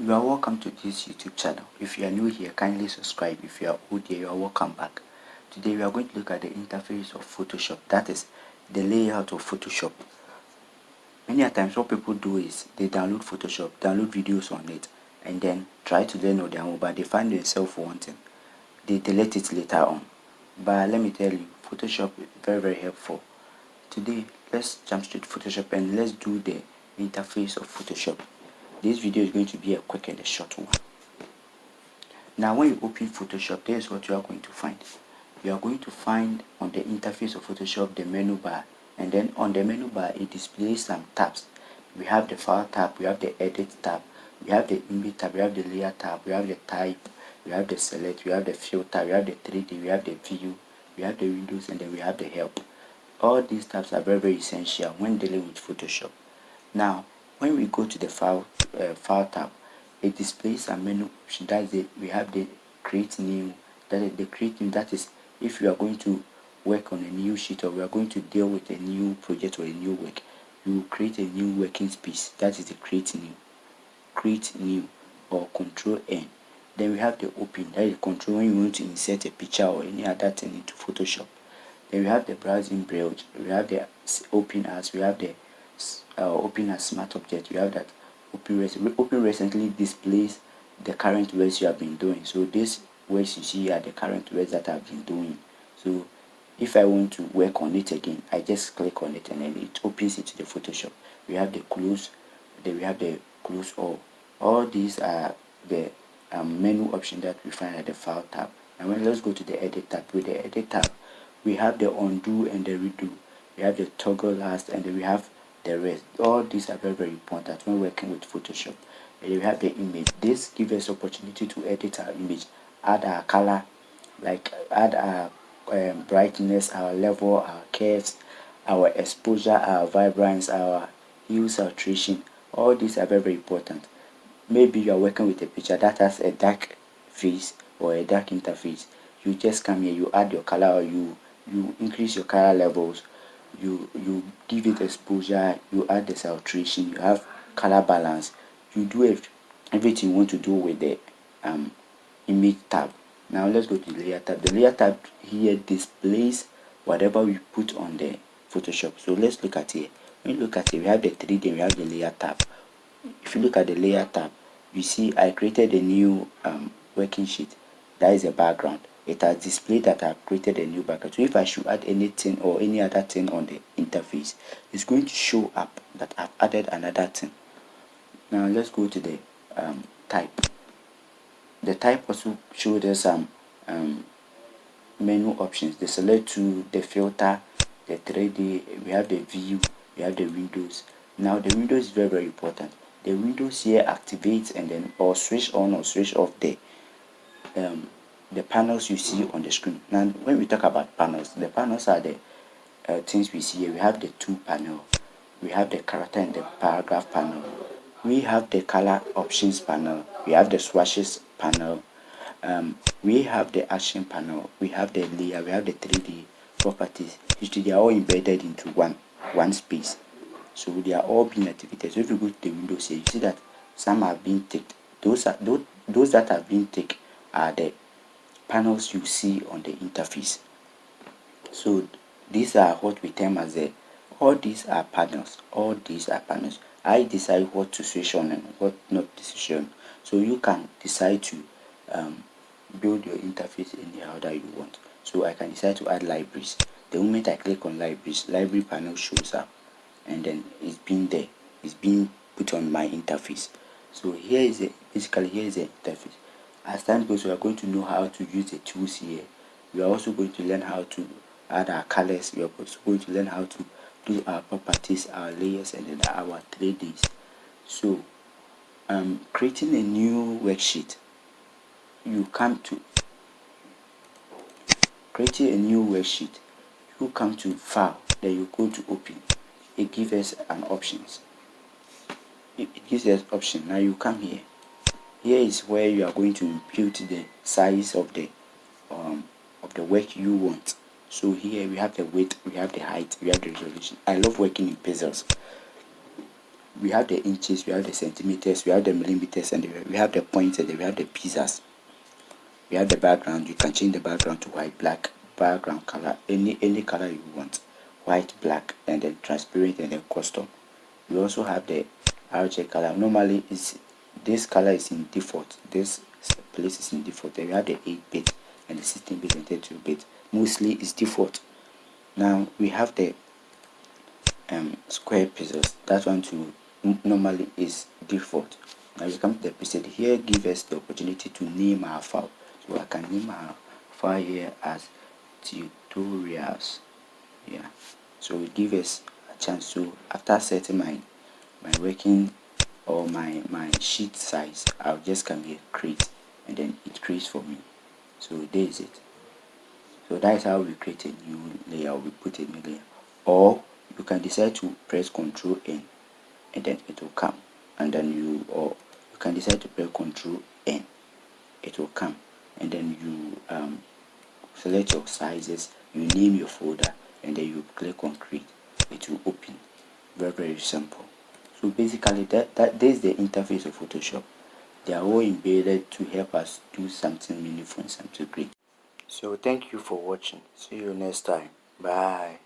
You are welcome to this YouTube channel. If you are new here, kindly subscribe. If you are old here, you are welcome back. Today we are going to look at the interface of Photoshop, that is the layout of Photoshop. Many a times what people do is they download Photoshop, download videos on it, and then try to learn on their own, but they find themselves wanting. They delete it later on. But let me tell you, Photoshop is very helpful. Today let's jump straight to Photoshop and let's do the interface of Photoshop. This video is going to be a quick and a short one. Now when you open Photoshop, this is what you are going to find. You are going to find on the interface of Photoshop the menu bar, and then on the menu bar it displays some tabs. We have the file tab, we have the edit tab, we have the image tab, we have the layer tab, we have the type, we have the select, we have the filter, we have the 3D, we have the view, we have the windows, and then we have the help. All these tabs are very essential when dealing with Photoshop. Now when we go to the file tab, it displays a menu option. That is it. We have the create new. That is if you are going to work on a new sheet, or we are going to deal with a new project or a new work, you create a new working space. That is the create new or control N. Then we have the open. That is control when you want to insert a picture or any other thing into Photoshop. Then we have the browsing browse. We have the open as. We have the open as smart object. We have that open recently displays the current works you have been doing. So these works you see are the current works that I've been doing. So if I want to work on it again, I just click on it and then it opens it to the Photoshop. We have the close, then we have the close all these are the menu option that we find at the file tab. And let's go to the edit tab. With the edit tab, we have the undo and the redo. We have the toggle last, and then we have the rest. All these are very important when working with Photoshop. And we have the image. This gives us opportunity to edit our image, add our color, like add our brightness, our level, our curves, our exposure, our vibrance, our hue saturation. All these are very important. Maybe you are working with a picture that has a dark face or a dark interface. You just come here, you add your color, or you increase your color levels, you give it exposure, you add the saturation, you have color balance, you do everything you want to do with the image tab. Now let's go to the layer tab. The layer tab here displays whatever we put on the Photoshop. So let's look at here. When you look at it, we have the 3D, we have the layer tab. If you look at the layer tab, you see I created a new working sheet. That is a background. It has displayed that I've created a new background. So if I should add anything or any other thing on the interface, it's going to show up that I've added another thing. Now let's go to the type. The type also shows us some menu options. The select tool, the filter, the 3D, we have the view, we have the windows. Now the windows is very important. The windows here activates and then or switch on or switch off the panels you see on the screen. Now when we talk about panels, the panels are the things we see here. We have the tool panel, we have the character and the paragraph panel, we have the color options panel, we have the swatches panel, we have the action panel, we have the layer, we have the 3D properties. Usually they are all embedded into one space, so they are all being activated. So if you go to the windows here, you see that some have been ticked. Those that have been ticked are the panels you see on the interface. So these are what we term as all these are panels. I decide what to switch on and what not to switch on. So you can decide to build your interface anyhow that you want. So I can decide to add libraries. The moment I click on libraries, library panel shows up, and then it's being put on my interface. So here is basically here is the interface. As time goes, we are going to know how to use the tools here. We are also going to learn how to add our colors. We are also going to learn how to do our properties, our layers, and then our 3Ds. So creating a new worksheet, you come to file, then you go to open. It gives us an options. It gives us option. Now you come here. Here is where you are going to impute the size of the work you want. So here we have the width, we have the height, we have the resolution. I love working in pixels. we have the inches, we have the centimeters, we have the millimeters, and we have the points, and we have the pieces. We have the background. You can change the background to white, black, background color, any color you want, white, black, and then transparent, and then custom. We also have the RJ color. Normally is this color is in default, this place is in default. Then we have the 8-bit and the 16-bit and 32-bit. Mostly is default. Now we have the square pixels. That one too normally is default. Now we come to the preset. Here give us the opportunity to name our file. So I can name our file here as tutorials. Yeah, so it gives us a chance to, after setting my working or my sheet size, I'll just come here, create, and then it creates for me. So there is it. So that is how we create a new layer. We put a new layer, or you can decide to press Ctrl N and then it will come, and then you can decide to press Ctrl N, it will come, and then you select your sizes, you name your folder, and then you click on create. It will open. Very simple. So basically that is the interface of Photoshop. They are all embedded to help us do something meaningful and something great. So thank you for watching. See you next time. Bye.